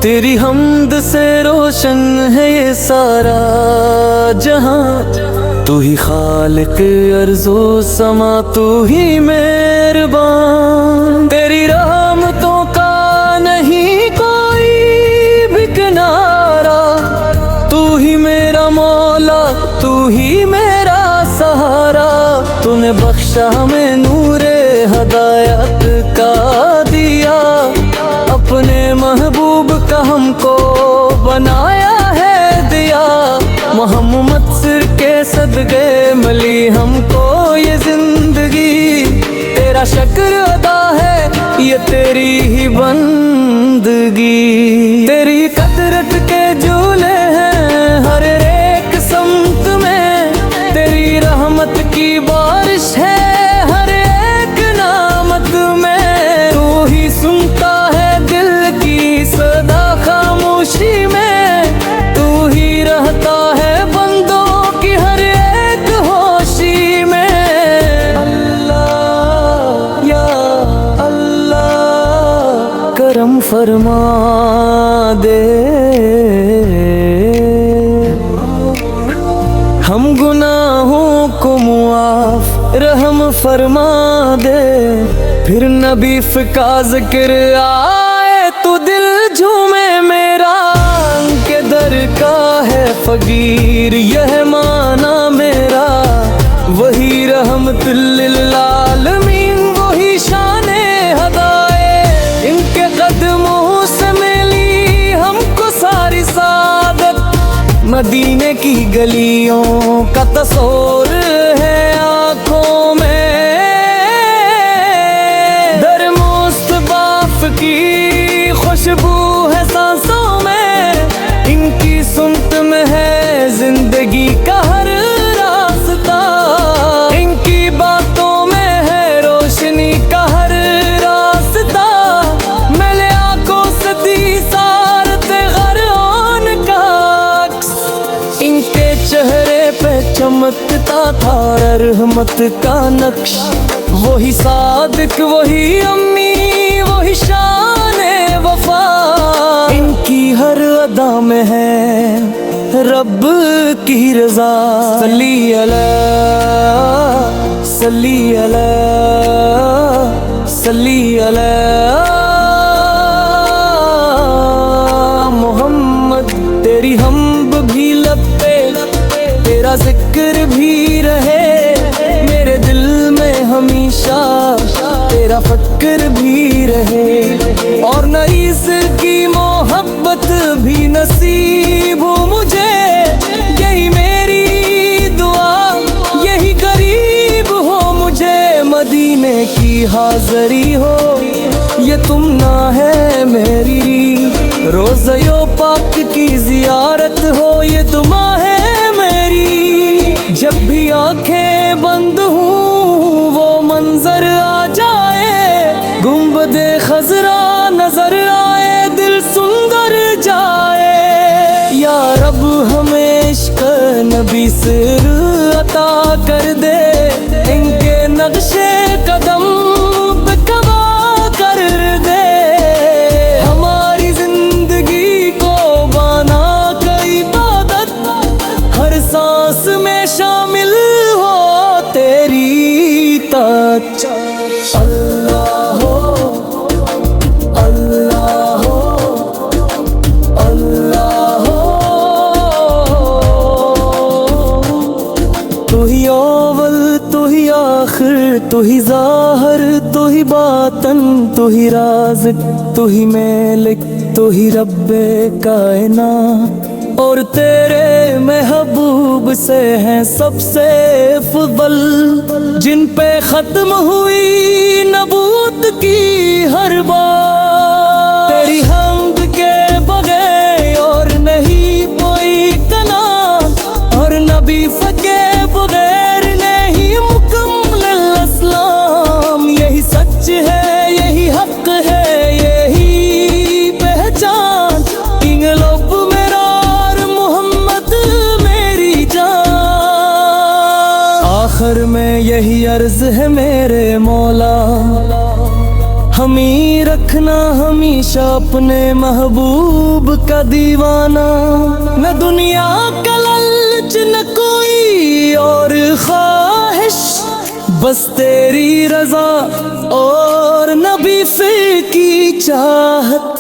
تیری حمد سے روشن ہے یہ سارا جہاں، تو ہی خالق ارض و سما، تو ہی مہربان۔ تیری رحمتوں کا نہیں کوئی بھی کنارہ، تو ہی میرا مولا، تو ہی میرا سہارا۔ تو نے بخشا ہمیں نور ہدایت کا دیا، اپنے محبوب کا ہم کو بنایا ہے دیا۔ محمد سر کے صدقے ملی ہم کو یہ زندگی، تیرا شکر ادا ہے یہ تیری ہی بندگی۔ تیری قدرت کے جھولے ہیں ہر ایک سمت میں، تیری رحمت کی بارش ہے ہر ایک نعمت میں۔ تو ہی سنتا ہے دل کی صدا خاموشی میں، تو ہی رہتا ہے بندوں کی ہر ایک ہوشی میں۔ اللہ یا اللہ کرم فرما دے، ہم گناہوں کو معاف رحم فرما دے۔ پھر نبی کا ذکر آئے تو دل جھومے میرا، ان کے در کا ہے فقیر یہ معنی میرا۔ وہی رحمت للعالمین، وہی شان ہدایے، ان کے قدموں سے ملی ہم کو ساری سعادت۔ مدینے کی گلیوں کا تصور ہے آنکھوں میں، در مصطفی کی خوشبو ہے سانسوں میں۔ ان کی سنت میں ہے زندگی کا ہر راستہ، ان کی باتوں میں ہے روشنی کا ہر راستہ۔ میلے آنکھوں سے دی سارت غرون کا عکس، ان کے چہرے پہ چمکتا تھا رحمت کا نقش۔ وہی صادق، وہی امی، وہی شان وفا، ان کی ہر ادا میں ہے رب کی رضا۔ صلی علیہ صلی علیہ صلی علیہ محمد۔ تیری حمد بھی لب پہ، تیرا ذکر بھی رہے میرے دل میں ہمیشہ، تیرا فکر بھی رہے، اور نئی سر کی محبت بھی نصیب ہو مجھے۔ یہی میری دعا، یہی قریب ہو مجھے، مدینے کی حاضری ہو یہ تمنا ہے میری، روزہ پاک کی زیارت ہو یہ دعا ہے میری۔ جب بھی آنکھیں بند ہوں وہ منظر آ جائے، گنبد خضرا نظر آئے، دل سندر جائے۔ یا رب ہمیں عشق نبی سر عطا کر دے، ان کے نقشے قدم پہ کبا کر دے۔ ہماری زندگی کو بنا کا عبادت، ہر سانس میں شامل ہو تیری اطاعت۔ اللہ ہو اللہ ہو اللہ ہو، تو ہی اول تو ہی آخر، تو ہی ظاہر تو ہی باطن، تو ہی رازق تو ہی مالک، تو ہی رب کائنات۔ اور تیرے محبوب سے ہیں سب سے افضل، جن پہ ختم ہوئی نبوت کی ہر بات۔ تیری حمد کے بغیر اور نہیں کوئی کلام، اور نبی کے بغیر نہیں مکمل اسلام۔ یہی سچ ہے، یہی حق ہے، یہی پہچان۔ انگلوب میرا اور محمد میری آخر میں یہی عرض ہے میرے مولا، ہمیں رکھنا ہمیشہ اپنے محبوب کا دیوانہ، نہ دنیا کا لالچ نہ کوئی اور خواہش، بس تیری رضا اور نبی کی چاہت،